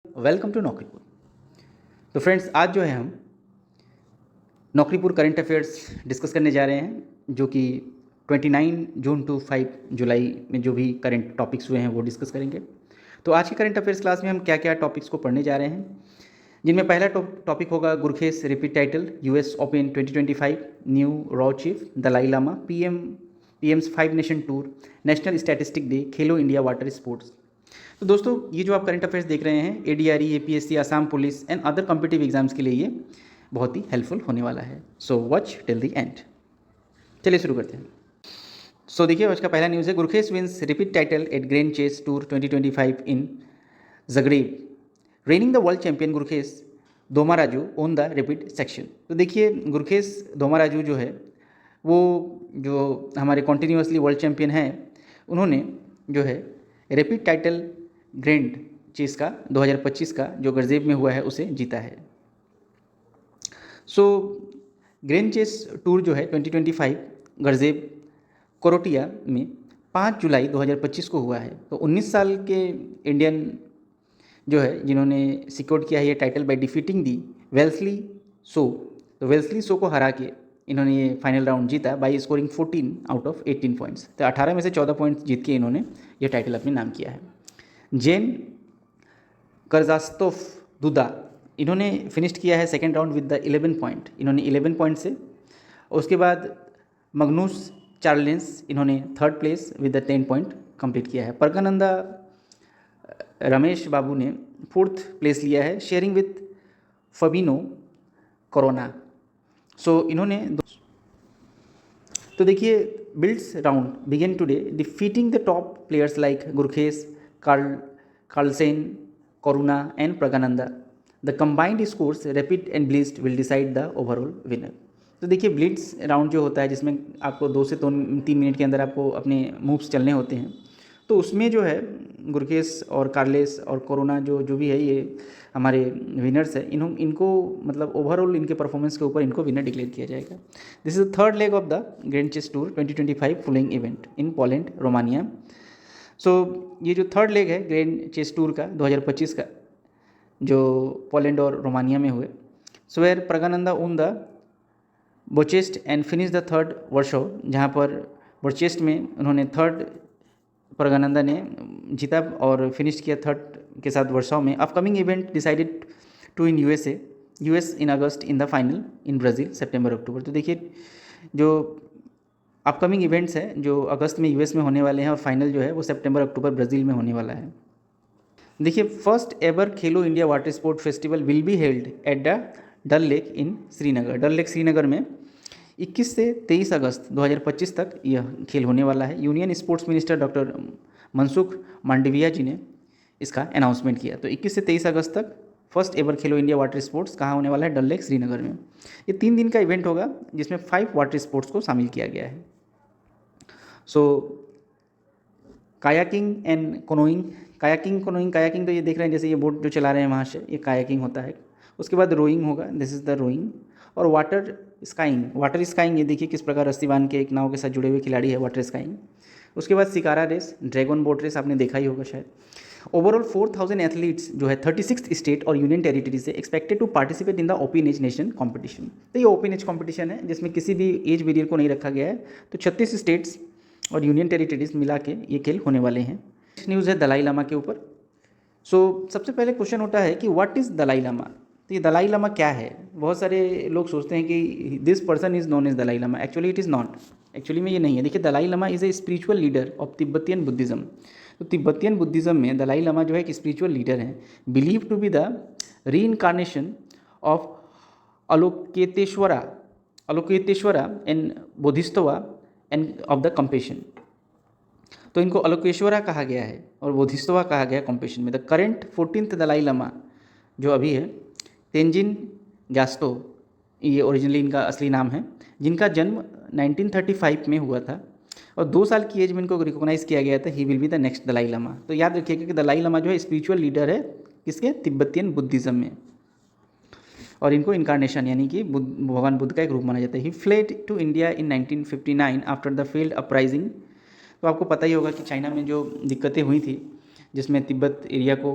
Welcome to नौकरीपुर। तो friends, आज जो है हम नौकरीपुर करंट अफेयर्स डिस्कस करने जा रहे हैं, जो कि 29 जून टू 5 जुलाई में जो भी करंट टॉपिक्स हुए हैं वो डिस्कस करेंगे। तो आज की करंट अफेयर्स क्लास में हम क्या क्या टॉपिक्स को पढ़ने जा रहे हैं, जिनमें पहला टॉपिक होगा Gukesh repeat title, US open 2025, new रॉ chief, Dalai Lama, PM's 5 nation tour, national statistic day, Khelo India water sports. तो दोस्तों, ये जो आप करंट अफेयर्स देख रहे हैं, ADRE, APSC, Assam police and other competitive exams के लिए ये बहुत ही हेल्पफुल होने वाला है। So watch till the end. चलिए शुरू करते हैं। सो देखिए, आज का पहला न्यूज़ है, Gukesh wins repeat title at grand chess tour 2025 in Zagreb, reigning the world champion Gukesh Dommaraju won the repeat section. तो देखिए, गुरखेस दोमाराजू जो है वो जो हमारे कॉन्टीन्यूसली वर्ल्ड चैंपियन हैं, उन्होंने जो है रिपीट टाइटल ग्रैंड चेस का 2025 का जो गरजेब में हुआ है उसे जीता है। सो ग्रैंड चेस टूर जो है 2025 गरजेब कोरोटिया में 5 जुलाई 2025 को हुआ है। तो 19 साल के इंडियन जो है जिन्होंने सिक्योर किया है ये title by defeating the Wesley So. तो वेल्सली सो को हरा के इन्होंने ये फाइनल राउंड जीता by scoring 14 out of 18 points. तो 18 में से 14 पॉइंट्स जीत के इन्होंने ये टाइटल अपने नाम किया है। जेन कर्जास्तोफ दुदा, इन्होंने फिनिश किया है second round with the 11 point, इन्होंने 11 पॉइंट से। उसके बाद मगनूस चार्लेंस, इन्होंने third place with the 10 point complete किया है। परकानंदा रमेश बाबू ने फोर्थ प्लेस लिया है, sharing with Fabiano Caruana. So इन्होंने तो देखिए, blitz round begin today defeating the top players like Gukesh, Carlsen, Caruana and Praggnanandhaa. The combined scores rapid and blitz will decide the overall winner. तो देखिए, ब्लिट्ज राउंड जो होता है जिसमें आपको 2 से 3 मिनट के अंदर आपको अपने मूव्स चलने होते हैं, तो उसमें जो है गुरकेस और कार्लेस और कोरोना जो भी है ये हमारे विनर्स है, इनको मतलब ओवरऑल इनके परफॉर्मेंस के ऊपर इनको विनर डिक्लेयर किया जाएगा। This is the third leg of the grand chess tour 2025 following event in Poland, Romania. So ये जो थर्ड लेग है ग्रैंड चेस टूर का 2025 का, जो पोलैंड और रोमानिया में हुए, so where Praggnanandhaa won the Bucharest and finish the third Warsaw, जहाँ पर बोचेस्ट में उन्होंने थर्ड प्रगानंदा ने जीता और फिनिश किया थर्ड के साथ वर्षाव में। Upcoming event decided to in US in August, in the final in Brazil September October. तो देखिए, जो अपकमिंग इवेंट्स हैं जो अगस्त में यूएस में होने वाले हैं और फाइनल जो है वो सितंबर अक्टूबर ब्राज़ील में होने वाला है। देखिए, first ever Khelo India water sport festival will be held at the Dal lake in Srinagar. Dal lake Srinagar में 21 से 23 अगस्त 2025 तक यह खेल होने वाला है। Union sports minister doctor Mansukh Mandaviya ji ने इसका अनाउंसमेंट किया। तो 21 से 23 अगस्त तक first ever Khelo India water sports कहाँ होने वाला है? डल लेक श्रीनगर में। ये 3 दिन का इवेंट होगा जिसमें 5 वाटर स्पोर्ट्स को शामिल किया गया है। सो कायाकिंग एंड कोनोइंग, कायाकिंग तो ये देख रहे हैं, जैसे ये बोट जो चला रहे हैं वहाँ से, ये कायाकिंग होता है। उसके बाद रोइंग होगा, दिस इज़ द रोइंग। और वाटर स्काइंग ये देखिए किस प्रकार रस्सी बांध के एक नाव के साथ जुड़े हुए खिलाड़ी है, वाटर स्काइंग। उसके बाद shikara race, dragon boat race आपने देखा ही होगा शायद। ओवरऑल 4000 एथलीट्स जो है 36 स्टेट और यूनियन टेरिटरी से expected to participate in the open age nation competition. तो ये ओपन एज कॉम्पिटिशन है जिसमें किसी भी एज वेरियर को नहीं रखा गया है। तो 36 स्टेट्स और यूनियन टेरिटरीज मिला के ये खेल होने वाले हैं। न्यूज़ है दलाई लामा के ऊपर। सो सबसे पहले क्वेश्चन उठा है कि व्हाट इज़ दलाई लामा। तो ये दलाई लामा क्या है? बहुत सारे लोग सोचते हैं कि this person is known as Dalai Lama. Actually it is not, actually में ये नहीं है। देखिए, Dalai Lama is a spiritual leader of Tibetan Buddhism. तो तिब्बतियन बुद्धिज़्म में दलाई लामा जो है एक स्पिरिचुअल लीडर हैं, believe to be the reincarnation of Avalokiteshvara and Bodhisattva and of the compassion. तो इनको अलोकेश्वरा कहा गया है और बोधिस्तवा कहा गया कंपेशन में। The current 14th Dalai Lama जो अभी है, तेंजिन ग्यास्टो, ये ओरिजिनली इनका असली नाम है, जिनका जन्म 1935 में हुआ था और 2 साल की एज में इनको रिकॉग्नाइज़ किया गया था, he will be the next Dalai Lama. तो याद रखिएगा कि दलाई लामा जो है स्पिरिचुअल लीडर है किसके? तिब्बतियन बुद्धिज़्म में। और इनको इनकारनेशन यानी कि भगवान बुद्ध का एक रूप माना जाता है। He fled to India in 1959 after the failed uprising. तो आपको पता ही होगा कि चाइना में जो दिक्कतें हुई थी जिसमें तिब्बत एरिया को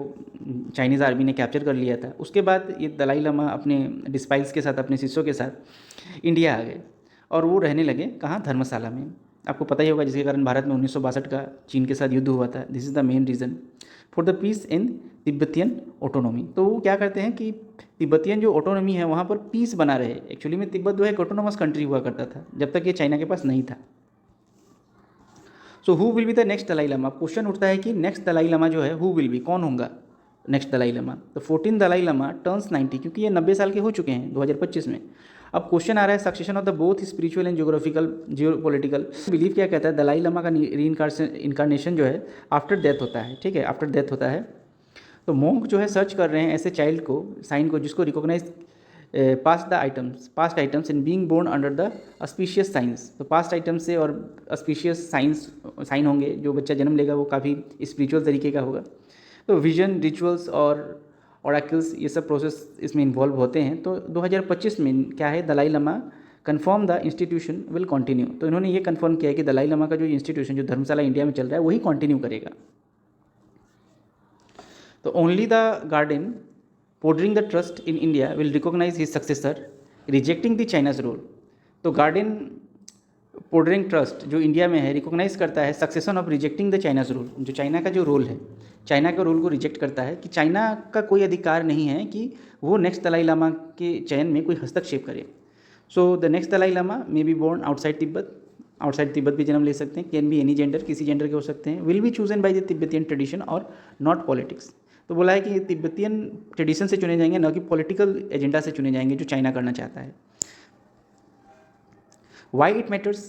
चाइनीज़ आर्मी ने कैप्चर कर लिया था। उसके बाद ये दलाई लामा अपने डिस्पाइल्स के साथ, अपने शिष्यों के साथ इंडिया आ गए और वो रहने लगे कहाँ, धर्मशाला में। आपको पता ही होगा जिसके कारण भारत में 1962 का चीन के साथ युद्ध हुआ था। This is the main reason for the peace in Tibetan autonomy. तो वो क्या करते हैं कि तिब्बतियन जो ऑटोनॉमी है वहाँ पर पीस बना रहे। एक्चुअली में तिब्बत जो है एक ऑटोनॉमस कंट्री हुआ करता था जब तक ये चाइना के पास नहीं था। So who will be the next Dalai Lama. Question उठता है कि नेक्स्ट दलाई लामा जो है हु विल बी, कौन होगा नेक्स्ट दलाई लामा। तो 14 दलाई लामा टर्न्स 90, क्योंकि ये 90 साल के हो चुके हैं 2025 में। अब क्वेश्चन आ रहा है succession of the both spiritual and geographical geopolitical believe क्या कहता है, दलाई लामा का रीइंकार्नेशन जो है आफ्टर डेथ होता है, ठीक है, आफ्टर डेथ होता है। तो मोंक जो है सर्च कर रहे हैं ऐसे चाइल्ड को, साइन को, जिसको recognise past items in being born under the auspicious science. तो पास्ट आइटम्स से और ऑस्पिशियस साइन होंगे, जो बच्चा जन्म लेगा वो काफ़ी स्पिरिचुअल तरीके का होगा। तो विजन, रिचुअल्स और ऑरेकल्स, ये सब प्रोसेस इसमें इन्वॉल्व होते हैं। तो 2025 में क्या है, Dalai Lama confirm the institution will continue. तो इन्होंने ये कन्फर्म किया है कि दलाई लामा का जो इंस्टीट्यूशन, जो धर्मशाला इंडिया में चल रहा है, वही कंटिन्यू करेगा। तो only the Gaden Phodrang the trust in India will recognise his successor rejecting the China's role. तो गार्डन पोर्टरिंग ट्रस्ट जो इंडिया में है रिकॉग्नाइज करता है succession of rejecting the China's role. जो चाइना का जो रोल है, चाइना के रोल को रिजेक्ट करता है कि चाइना का कोई अधिकार नहीं है कि वो नेक्स्ट दलाई लामा के चयन में कोई हस्तक्षेप करे। So the next Dalai Lama may be born outside Tibet, outside Tibet भी जन्म ले सकते हैं, कैन बी एनी जेंडर, किसी जेंडर के हो सकते हैं, will be chosen by the Tibetan tradition और नॉट पॉलिटिक्स। तो बोला है कि तिब्बतियन ट्रेडिशन से चुने जाएंगे, न कि पॉलिटिकल एजेंडा से चुने जाएंगे जो चाइना करना चाहता है। वाई इट मैटर्स,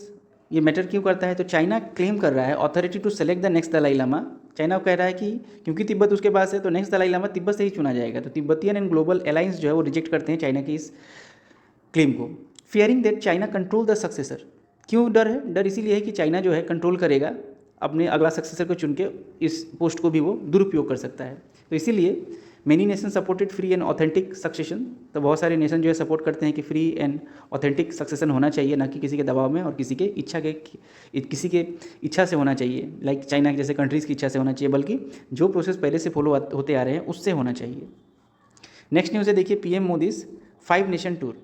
ये मैटर क्यों करता है, तो चाइना क्लेम कर रहा है authority to select the next Dalai Lama. China कह रहा है कि क्योंकि तिब्बत उसके पास है तो नेक्स्ट दलाई लामा तिब्बत से ही चुना जाएगा। तो तिब्बतियन एंड ग्लोबल अलायंस जो है वो रिजेक्ट करते हैं चाइना की इस क्लेम को। Fearing that China control the successor, क्यों डर है, डर इसीलिए है कि चाइना जो है कंट्रोल करेगा, अपने अगला सक्सेसर को चुन के इस पोस्ट को भी वो दुरुपयोग कर सकता है। तो इसीलिए many nation supported free and authentic succession. तो बहुत सारे नेशन जो है सपोर्ट करते हैं कि फ्री एंड ऑथेंटिक सक्सेशन होना चाहिए, ना कि किसी के दबाव में और किसी के इच्छा से होना चाहिए, लाइक चाइना के जैसे कंट्रीज़ की इच्छा से होना चाहिए, बल्कि जो प्रोसेस पहले से फॉलो होते आ रहे हैं उससे होना चाहिए। नेक्स्ट न्यूज़ है देखिए, पीएम मोदीज 5 नेशन टूर।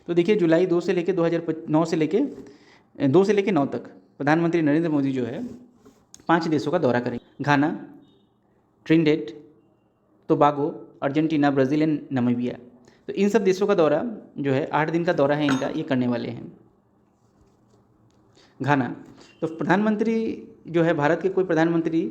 तो देखिए जुलाई 2 से लेकर 2009 से लेकर 2 से लेकर 9 तक प्रधानमंत्री नरेंद्र मोदी जो है 5 देशों का दौरा करेंगे। Ghana, Trinidad, Tobago, Argentina, Brazil and Namibia. तो इन सब देशों का दौरा जो है 8 दिन का दौरा है इनका, ये करने वाले हैं। घाना, तो प्रधानमंत्री जो है, भारत के कोई प्रधानमंत्री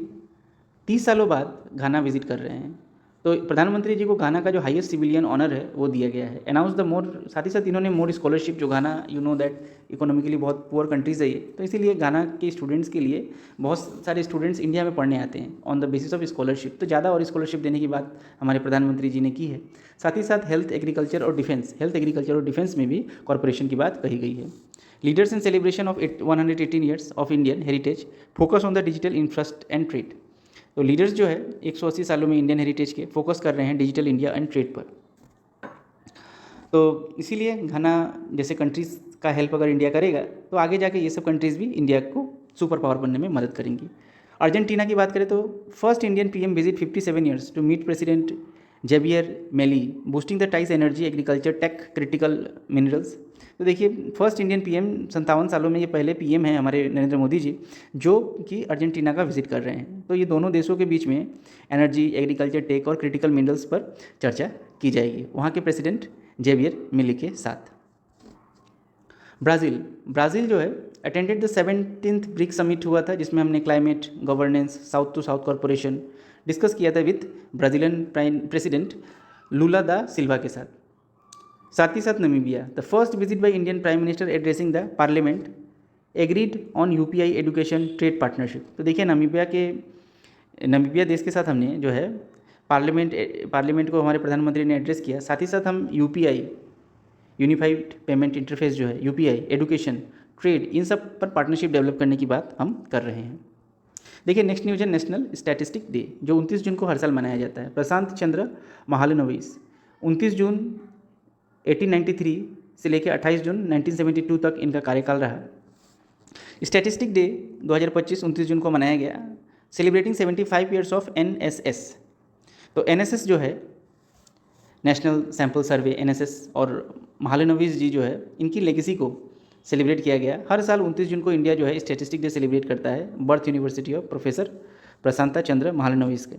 30 सालों बाद घाना विजिट कर रहे हैं। तो प्रधानमंत्री जी को घाना का जो हाईएस्ट सिविलियन ऑनर है वो दिया गया है। अनाउंस द मोर, साथ ही साथ इन्होंने मोर स्कॉलरशिप, जो घाना यू नो दैट इकोनॉमिकली बहुत पुअर कंट्रीज़ है ये, तो इसीलिए घाना के स्टूडेंट्स के लिए बहुत सारे स्टूडेंट्स इंडिया में पढ़ने आते हैं on the basis of scholarship. तो ज़्यादा और स्कॉलरशिप देने की बात हमारे प्रधानमंत्री जी ने की है। साथ ही साथ हेल्थ, एग्रीकल्चर और डिफेंस में भी कॉर्पोरेशन की बात कही गई है। Leaders in celebration of 118 years of Indian heritage focus on the digital infrastructure and trade. तो लीडर्स जो है 180 सालों में इंडियन हेरिटेज के फोकस कर रहे हैं डिजिटल इंडिया एंड ट्रेड पर। तो इसीलिए घाना जैसे कंट्रीज़ का हेल्प अगर इंडिया करेगा तो आगे जाके ये सब कंट्रीज़ भी इंडिया को सुपर पावर बनने में मदद करेंगी। अर्जेंटीना की बात करें तो first Indian PM visit 57 years to meet president Javier Milei, boosting the ties energy, agriculture, tech, critical minerals. तो देखिए फर्स्ट इंडियन पीएम 57 सालों में ये पहले पीएम हैं हमारे नरेंद्र मोदी जी, जो कि अर्जेंटीना का विजिट कर रहे हैं। तो ये दोनों देशों के बीच में एनर्जी, एग्रीकल्चर, टेक और क्रिटिकल मिनरल्स पर चर्चा की जाएगी वहाँ के प्रेसिडेंट जेवियर मिली के साथ। ब्राज़ील जो है attended the 17th BRICS summit हुआ था, जिसमें हमने climate, governance, south to south corporation discuss किया था विथ ब्राज़ीलियन प्रेसिडेंट लूला दा सिल्वा के साथ। साथ ही साथ Namibia, the first visit by Indian prime minister addressing the parliament, agreed on UPI education trade partnership. तो देखिए नमीबिया देश के साथ हमने जो है पार्लियामेंट को हमारे प्रधानमंत्री ने एड्रेस किया। साथ ही साथ हम यूपीआई, यूनिफाइड पेमेंट इंटरफेस जो है, यूपीआई, एजुकेशन, ट्रेड, इन सब पर पार्टनरशिप डेवलप करने की बात हम कर रहे हैं। देखिए नेक्स्ट न्यूज है नेशनल स्टैटिस्टिक डे, जो 29 जून को हर साल मनाया जाता है। प्रशांत चंद्र महालनोबिस 29 जून 1893 से लेकर 28 जून 1972 तक इनका कार्यकाल रहा। स्टैटिस्टिक डे 2025 29 जून को मनाया गया सेलिब्रेटिंग 75 ईयर्स ऑफ NSS। तो NSS जो है नेशनल सैम्पल सर्वे NSS और महालनोबिस जी जो है इनकी लेगेसी को सेलिब्रेट किया गया। हर साल 29 जून को इंडिया जो है स्टैटिस्टिक डे सेलिब्रेट करता है birth university of professor Prasanta Chandra Mahalanobis के,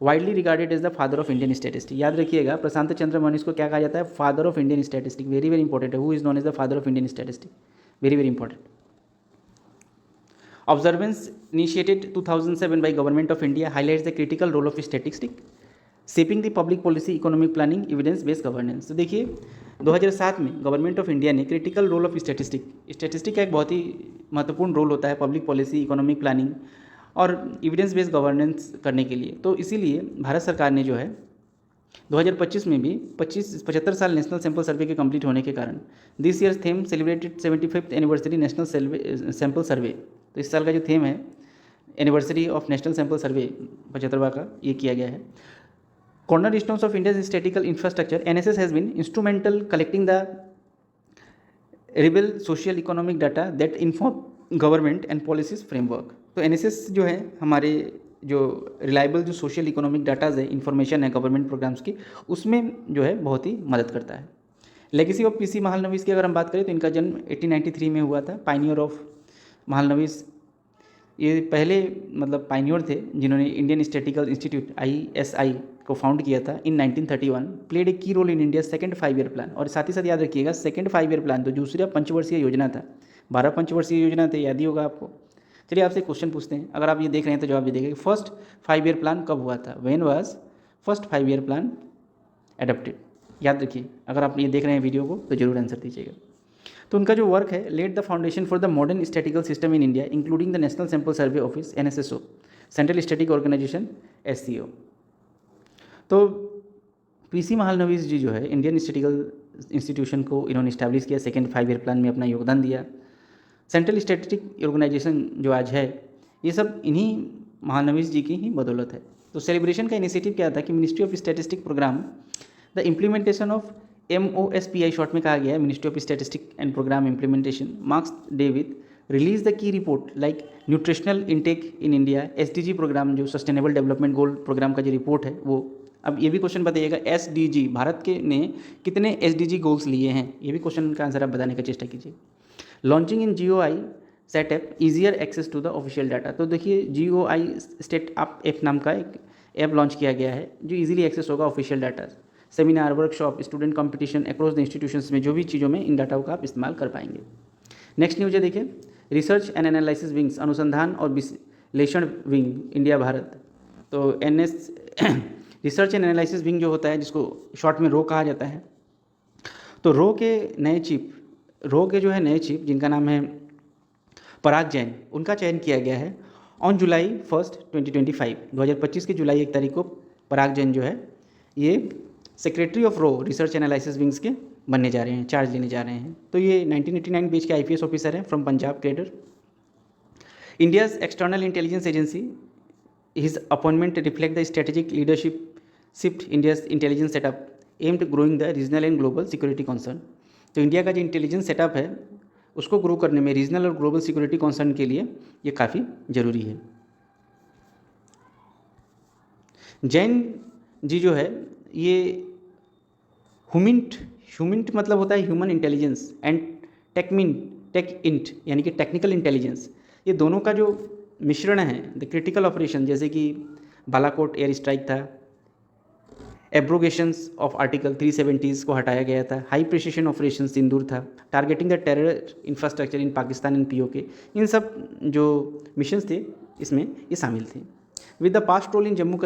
widely regarded as the father of Indian statistic. याद रखिएगा प्रशांत चंद्र महालनोबिस को क्या कहा जाता है, father of Indian statistic. Very very important है, who is known as the father of Indian statistic, very very important. Observance initiated 2007 by Government of India highlights the critical role of statistics shaping the public policy, economic planning, evidence based governance। तो देखिए 2007 में government of India ने critical role of statistic का एक बहुत ही महत्वपूर्ण role होता है पब्लिक पॉलिसी, इकोनॉमिक प्लानिंग और एविडेंस बेस्ड गवर्नेंस करने के लिए। तो इसीलिए भारत सरकार ने जो है 2025 में भी 75 साल नेशनल सैंपल सर्वे के कंप्लीट होने के कारण this year theme celebrated 75th anniversary national sample survey. तो इस साल का जो थीम है anniversary of national sample survey 75वां का, ये किया गया है। Corner stones of India's statical infrastructure NSS has been instrumental collecting the reliable social economic data that inform government and policies framework. तो NSS जो है हमारे जो रिलायबल जो सोशल इकोनॉमिक डाटाज है, इंफॉर्मेशन है गवर्नमेंट प्रोग्राम्स की, उसमें जो है बहुत ही मदद करता है। लेगेसी ऑफ PC महालनोबिस की अगर हम बात करें तो इनका जन्म 1893 में हुआ था। पाइनियर ऑफ महालनोबिस, ये पहले मतलब पाइनियर थे जिन्होंने इंडियन स्टैटिस्टिकल इंस्टीट्यूट ISI को फाउंड किया था in 1931। Played a key role in India second 5 year plan. और साथ ही साथ याद रखिएगा सेकंड 5 ईयर प्लान तो दूसरा पंचवर्षीय योजना था, 12 पंचवर्षीय योजना थे, याद ही होगा आपको। चलिए आपसे क्वेश्चन पूछते हैं, अगर आप ये देख रहे हैं तो जवाब भी देंगे। फर्स्ट 5 ईयर प्लान कब हुआ था, when was first 5 year plan adopted. याद रखिए, अगर आप ये देख रहे हैं वीडियो को तो जरूर आंसर दीजिएगा। तो उनका जो वर्क है, led the foundation for the modern statistical system in India including the national sample survey office NSSO, central static organisation SCO। तो PC महालनोबिस जी जो है इंडियन स्टैटिकल इंस्टीट्यूशन को इन्होंने इस्टेब्लिश किया, सेकेंड 5 ईयर प्लान में अपना योगदान दिया। सेंट्रल स्टैटिस्टिक ऑर्गेनाइजेशन जो आज है, ये सब इन्हीं महालनोबिस जी की ही बदौलत है। तो सेलिब्रेशन का इनिशिएटिव क्या था कि ministry of statistic programme the implementation of MOSPI short में कहा गया है, ministry of statistic and programme implementation, marks day with release the key report like nutritional intake in India, SDG programme जो sustainable development goal programme का जो report है वो। अब ये भी क्वेश्चन बताइएगा, SDG भारत के ने कितने SDG गोल्स लिए हैं, ये भी क्वेश्चन का आंसर आप बताने का चेष्टा कीजिए। Launching in GOI setup easier access to the official data. तो देखिए GOI स्टेट ऐप नाम का एक ऐप लॉन्च किया गया है जो इजीली एक्सेस होगा official data. Seminar, workshop, student competition across the institutions में जो भी चीज़ों में इन डाटा का आप इस्तेमाल कर पाएंगे। नेक्स्ट न्यूज है देखिए, रिसर्च एंड एनालिसिस विंग्स, अनुसंधान और विश्लेषण विंग इंडिया भारत। तो रिसर्च एंड एनालिसिस विंग जो होता है, जिसको शॉर्ट में रो कहा जाता है, तो रो के जो है नए चीफ जिनका नाम है पराग जैन, उनका चयन किया गया है ऑन जुलाई 1, 2025। 2025 की जुलाई 1 तारीख को पराग जैन जो है ये सेक्रेटरी ऑफ रो रिसर्च एनालिसिस विंग्स के बनने जा रहे हैं, चार्ज लेने जा रहे हैं। तो ये 1989 बैच के IPS ऑफिसर हैं from Punjab cadre. India's external intelligence agency, his appointment reflect the strategic leadership shift India's intelligence setup aimed growing the regional and global security concern. तो इंडिया का जो इंटेलिजेंस सेटअप है उसको ग्रो करने में regional और global security concern के लिए ये काफ़ी ज़रूरी है। जैन जी जो है ये ह्यूमिंट मतलब होता है human intelligence, and tech int यानी कि टेक्निकल इंटेलिजेंस, ये दोनों का जो मिश्रण है। द क्रिटिकल ऑपरेशन, जैसे कि बालाकोट एयर स्ट्राइक था, एब्रोगेशंस ऑफ आर्टिकल 370 को हटाया गया था, हाई प्रिसिशन ऑपरेशन सिंदूर था, targeting the terror infrastructure in Pakistan and POK, इन सब जो मिशंस थे इसमें ये शामिल थे। With the past role in Jammu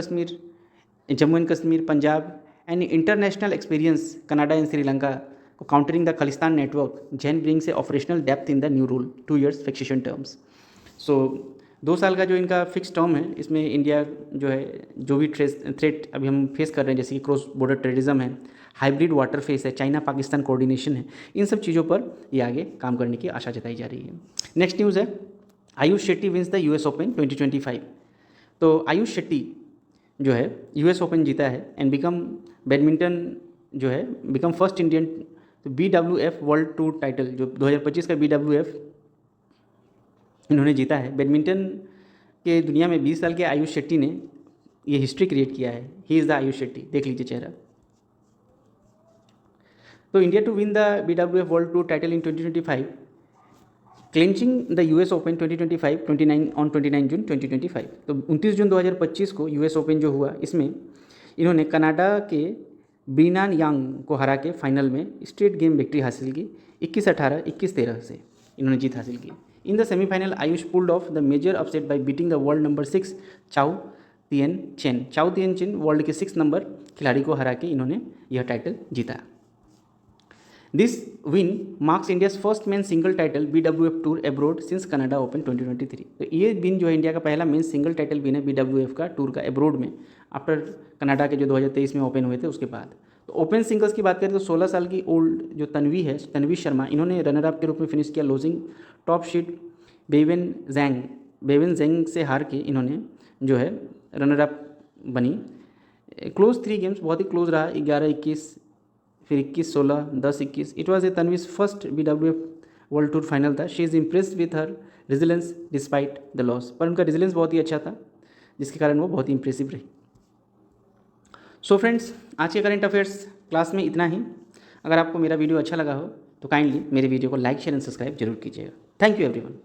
and Kashmir, Punjab and international experience Canada and Sri Lanka को countering the Khalistan network, Jain brings a operational depth in the new role 2 years fixation terms. So 2 साल का जो इनका फिक्स टर्म है, इसमें इंडिया जो है जो भी थ्रेट अभी हम फेस कर रहे हैं, जैसे कि क्रॉस बॉर्डर टेररिज्म है, हाइब्रिड वाटर फेस है, चाइना पाकिस्तान कोऑर्डिनेशन है, इन सब चीज़ों पर ये आगे काम करने की आशा जताई जा रही है। नेक्स्ट न्यूज़ है, Ayush Shetty wins the US open 2025। तो आयुष शेट्टी जो है US ओपन जीता है and become first Indian BWF world tour title, जो 2025 का BWF इन्होंने जीता है। बैडमिंटन कि दुनिया में 20 साल के आयुष शेट्टी ने ये हिस्ट्री क्रिएट किया है। He is the Ayush Shetty, देख लीजिए चेहरा। तो India to win the BWF world tour title in 2025, clinching the US open 2025 29 June 2025। तो 29 जून 2025 को US ओपन जो हुआ, इसमें इन्होंने कनाडा के ब्रीनान यांग को हरा के फाइनल में स्ट्रेट गेम विक्ट्री हासिल की। 21-18, 21-13 से इन्होंने जीत हासिल की। In the semifinal Ayush pulled off the major upset by beating the world number 6 Chou Tien Chen. Chou Tien Chen world के 6 नंबर खिलाड़ी को हरा के इन्होंने यह टाइटल जीता। This win marks India's first men single title BWF tour abroad since Canada open 2023। तो ये विन जो है इंडिया का पहला मेन सिंगल टाइटल विन है BWF का टूर का एब्रोड में, आफ्टर कनाडा के जो 2023 में ओपन हुए थे उसके बाद। तो ओपन सिंगल्स की बात करें तो 16 साल की ओल्ड जो तन्वी है, तन्वी शर्मा, इन्होंने रनर अप के रूप में फिनिश किया, losing top seed Beiwen Zhang से हार के इन्होंने जो है रनर अप बनी। क्लोज 3 गेम्स, बहुत ही क्लोज रहा, 11-21, फिर 21-16, 10-21। It was a Tanvi's first BWF world tour final था। She is impressed with her resilience despite the loss, पर उनका रेजिलेंस बहुत ही अच्छा था, जिसके कारण वो बहुत ही इंप्रेसिव रही। सो फ्रेंड्स, आज के करंट अफेयर्स क्लास में इतना ही। अगर आपको मेरा वीडियो अच्छा लगा हो तो काइंडली मेरे वीडियो को लाइक, शेयर एंड सब्सक्राइब जरूर कीजिएगा। Thank you everyone.